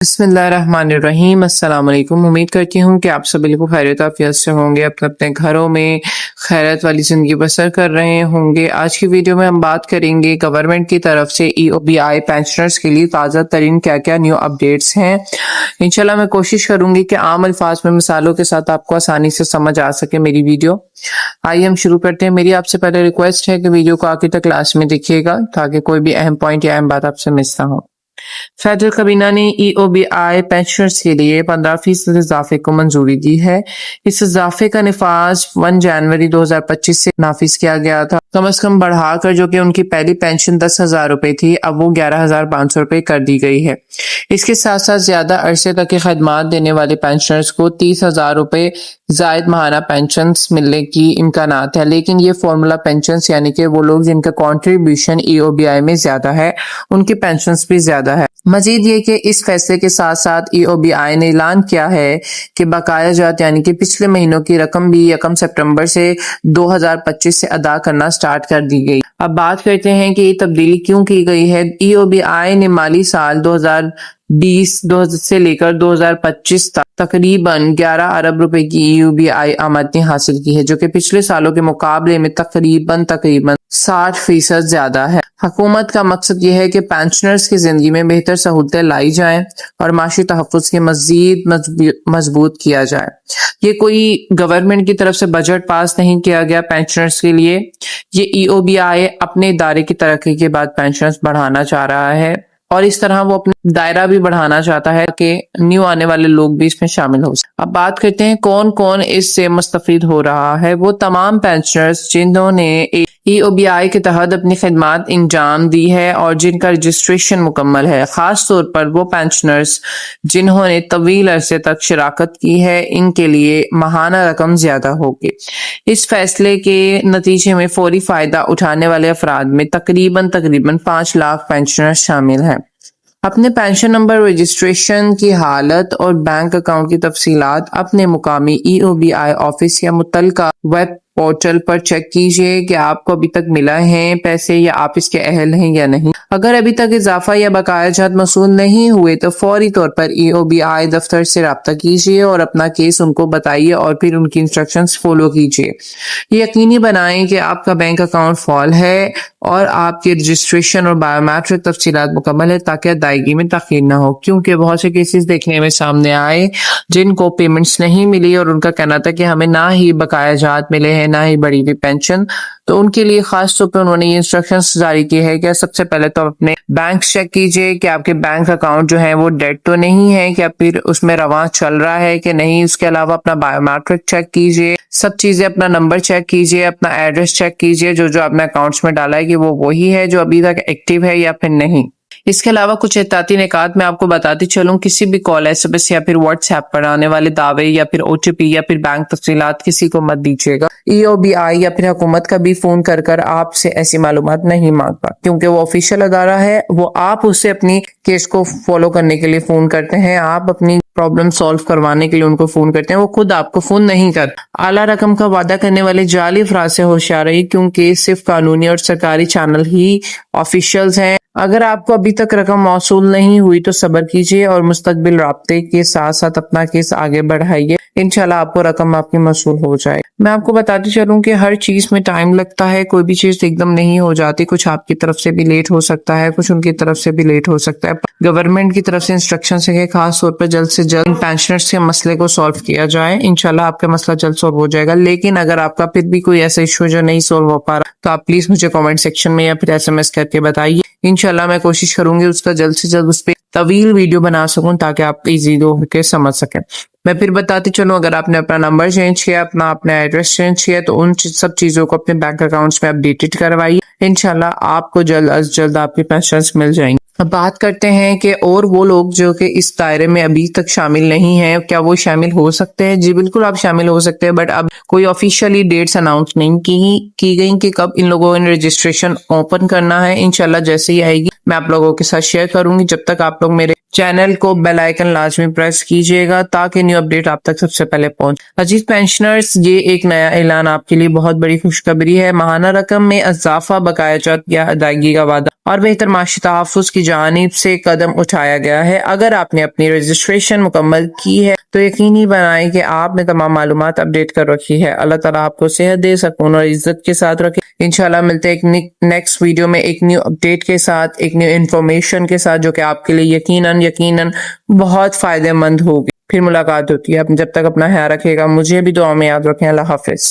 बिस्मिल्लाहिर्रहमानिर्रहीम। अस्सलाम वालेकुम। उम्मीद करती हूँ कि आप सब बिल्कुल खैरियत आफियत से होंगे, अपने अपने घरों में खैरियत वाली ज़िंदगी बसर कर रहे होंगे। आज की वीडियो में हम बात करेंगे गवर्नमेंट की तरफ से EOBI पेंशनर्स के लिए ताज़ा तरीन क्या क्या न्यू अपडेट्स हैं। इंशाल्लाह मैं कोशिश करूंगी कि आम अल्फाज में मिसालों के साथ आपको आसानी से समझ आ सके मेरी वीडियो। आइए हम शुरू करते हैं। मेरी आपसे पहले रिक्वेस्ट है कि वीडियो को आखिर तक क्लास में देखिएगा ताकि कोई भी अहम पॉइंट या अहम बात आपसे मिस ना हो। फेडरल कबीना ने EOBI पेंशनर्स के लिए 15% इजाफे को मंजूरी दी है। इस इजाफे का निफाज 1 जनवरी 2025 से नाफिज किया गया था। कम से कम बढ़ाकर जो कि उनकी पहली पेंशन 10,000 रुपए थी, अब वो 11,500 रुपए कर दी गई है। इसके साथ साथ ज्यादा अरसे तक की खदमात देने वाले पेंशनर्स को 30,000 रुपए जायद माहाना पेंशन मिलने की इम्कानात है। लेकिन ये फॉर्मूला पेंशन यानी कि वो लोग जिनका कॉन्ट्रीब्यूशन EOBI में ज्यादा है, उनकी पेंशन भी ज्यादा है। मजीद ये कि इस फैसले के साथ साथ EOBI ने ऐलान किया है कि बकाया जात यानी कि पिछले महीनों की रकम भी 1 सितंबर से 2025 से अदा करना स्टार्ट कर दी गई। अब बात करते हैं कि ये तब्दीली क्यों की गई है। EOBI ने माली साल 2020 से लेकर 2025 तक तकरीबन 11 अरब रुपए की EOBI आमदनी हासिल की है, जो कि पिछले सालों के मुकाबले में तकरीबन 60% ज्यादा है। हुकूमत का मकसद यह है कि पेंशनर्स की जिंदगी में बेहतर सहूलतें लाई जाएं और माशी तहफ़्फ़ुज़ के मजीद मजबूत किया जाए। ये कोई गवर्नमेंट की तरफ से बजट पास नहीं किया गया पेंशनर्स के लिए। ये EOBI अपने इदारे की तरक्की के बाद पेंशनर्स बढ़ाना चाह रहा है और इस तरह वो अपना दायरा भी बढ़ाना चाहता है कि न्यू आने वाले लोग भी इसमें शामिल हो सकें। अब बात करते हैं कौन कौन इससे मुस्तफीद हो रहा है। वो तमाम पेंशनर्स जिन्होंने EOBI के तहत अपनी खिदमात इंजाम दी है और जिनका रजिस्ट्रेशन मुकम्मल है। खास तौर पर वो पेंशनर्स जिन्होंने तवील अरसे तक शिराकत की है, इनके लिए माहाना रकम ज्यादा होगी। इस फैसले के नतीजे में फौरी फायदा उठाने वाले अफराद में तकरीबन 5 लाख पेंशनर्स शामिल हैं। अपने पेंशन नंबर, रजिस्ट्रेशन की हालत और बैंक अकाउंट की तफसीलात अपने मुकामी EOBI ऑफिस या मुतल्लिका वेब पोर्टल पर चेक कीजिए कि आपको अभी तक मिला है पैसे या आप इसके अहल हैं या नहीं। अगर अभी तक इजाफा या बकाया जात मसूल नहीं हुए तो फौरी तौर पर EOBI दफ्तर से राब्ता कीजिए और अपना केस उनको बताइए और फिर उनकी इंस्ट्रक्शंस फॉलो कीजिए। ये यकीनी बनाएं कि आपका बैंक अकाउंट फॉल है और आपके रजिस्ट्रेशन और बायोमेट्रिक तफसीलात मुकम्मल है ताकि अदायगी में तखीर ना हो, क्योंकि बहुत से केसेस देखने में सामने आए जिनको पेमेंट्स नहीं मिली और उनका कहना था कि हमें ना ही बकाया जात मिले हैं ना ही बढ़ी हुई पेंशन। तो उनके लिए खास तौर पर उन्होंने ये इंस्ट्रक्शंस जारी की है कि सबसे पहले तो अपने बैंक चेक कीजिए कि आपके बैंक अकाउंट जो है वो डेड तो नहीं है, क्या फिर उसमें रवां चल रहा है कि नहीं। उसके अलावा अपना बायोमेट्रिक चेक कीजिए, सब चीजें, अपना नंबर चेक कीजिए, अपना एड्रेस चेक कीजिए, जो आपने अकाउंट्स में डाला है कि वो वही है जो अभी तक एक्टिव है या फिर नहीं। इसके अलावा कुछ एहतियाती निकात मैं आपको बताती चलूं। किसी भी कॉल, SMS या फिर व्हाट्सएप पर आने वाले दावे या फिर OTP या फिर बैंक तफसीलात किसी को मत दीजिएगा। EOBI या फिर हुकूमत का भी फोन कर आपसे ऐसी मालूमात नहीं मांगता, क्योंकि वो ऑफिशियल अदारा है। वो आप उससे अपनी केस को फॉलो करने के लिए फोन करते हैं, आप अपनी प्रॉब्लम सॉल्व करवाने के लिए उनको फोन करते हैं, वो खुद आपको फोन नहीं कर। आला रकम का वादा करने वाले जाली अफराद से होशियार रहिए, क्योंकि सिर्फ कानूनी और सरकारी चैनल ही ऑफिशियल्स हैं। अगर आपको अभी तक रकम मौसूल नहीं हुई तो सब्र कीजिए और मुस्तकबिल राब्ते के साथ साथ अपना केस आगे बढ़ाइए। इंशाल्लाह आपको रकम आपकी मौसूल हो जाए। मैं आपको बताती चलूं कि हर चीज में टाइम लगता है, कोई भी चीज एकदम नहीं हो जाती। कुछ आपकी तरफ से भी लेट हो सकता है, कुछ उनकी तरफ से भी लेट हो सकता है। गवर्नमेंट की तरफ से इंस्ट्रक्शन है खास तौर पर जल्द से जल्द पेंशनर्स के मसले को सॉल्व किया जाए। इंशाल्लाह आपका मसला जल्द सॉल्व हो जाएगा। लेकिन अगर आपका फिर भी कोई ऐसा इशू जो नहीं सॉल्व हो पा रहा तो आप प्लीज मुझे कमेंट सेक्शन में या फिर SMS करके बताइए। इंशाल्लाह मैं कोशिश करूंगी उसका जल्द से जल्द उस पर तवील वीडियो बना सकूं ताकि आप इजी होकर समझ सकें। मैं फिर बताती चलूं, अगर आपने अपना नंबर चेंज किया, अपना एड्रेस चेंज किया, तो उन सब चीजों को अपने बैंक अकाउंट्स में अपडेटेड करवाइए। इंशाल्लाह आपको जल्द अज जल्द आपकी पेंशन्स मिल जाएंगी। अब बात करते हैं कि और वो लोग जो कि इस दायरे में अभी तक शामिल नहीं हैं, क्या वो शामिल हो सकते हैं? जी बिल्कुल आप शामिल हो सकते हैं, बट अब कोई ऑफिशियली डेट्स अनाउंस नहीं की गई कि कब इन लोगों ने रजिस्ट्रेशन ओपन करना है। इंशाल्लाह जैसे ही आएगी मैं आप लोगों के साथ शेयर करूंगी। जब तक आप लोग मेरे चैनल को बेल आइकन लाजमी प्रेस कीजिएगा ताकि न्यू अपडेट आप तक सबसे पहले पहुंचे। अजीज पेंशनर्स, ये एक नया ऐलान आपके लिए बहुत बड़ी खुशखबरी है। माहाना रकम में इजाफा, बकाया जात या अदायगी का वादा और बेहतर माशी तहफ़्फ़ुज़ की जानिब से कदम उठाया गया है। अगर आपने अपनी रजिस्ट्रेशन मुकम्मल की है तो यकीनी बनाएं कि आपने तमाम मालूमात अपडेट कर रखी है। अल्लाह ताला आपको सेहत दे, सुकून और इज्जत के साथ रखे। इंशाल्लाह मिलते हैं एक नेक्स्ट वीडियो में एक न्यू अपडेट के साथ, एक न्यू इन्फॉर्मेशन के साथ, जो कि आपके लिए यकीनन बहुत फायदेमंद होगी। फिर मुलाकात होती है। जब तक अपना ख्याल रखिएगा, मुझे भी दुआ में याद रखें। अल्लाह हाफिज।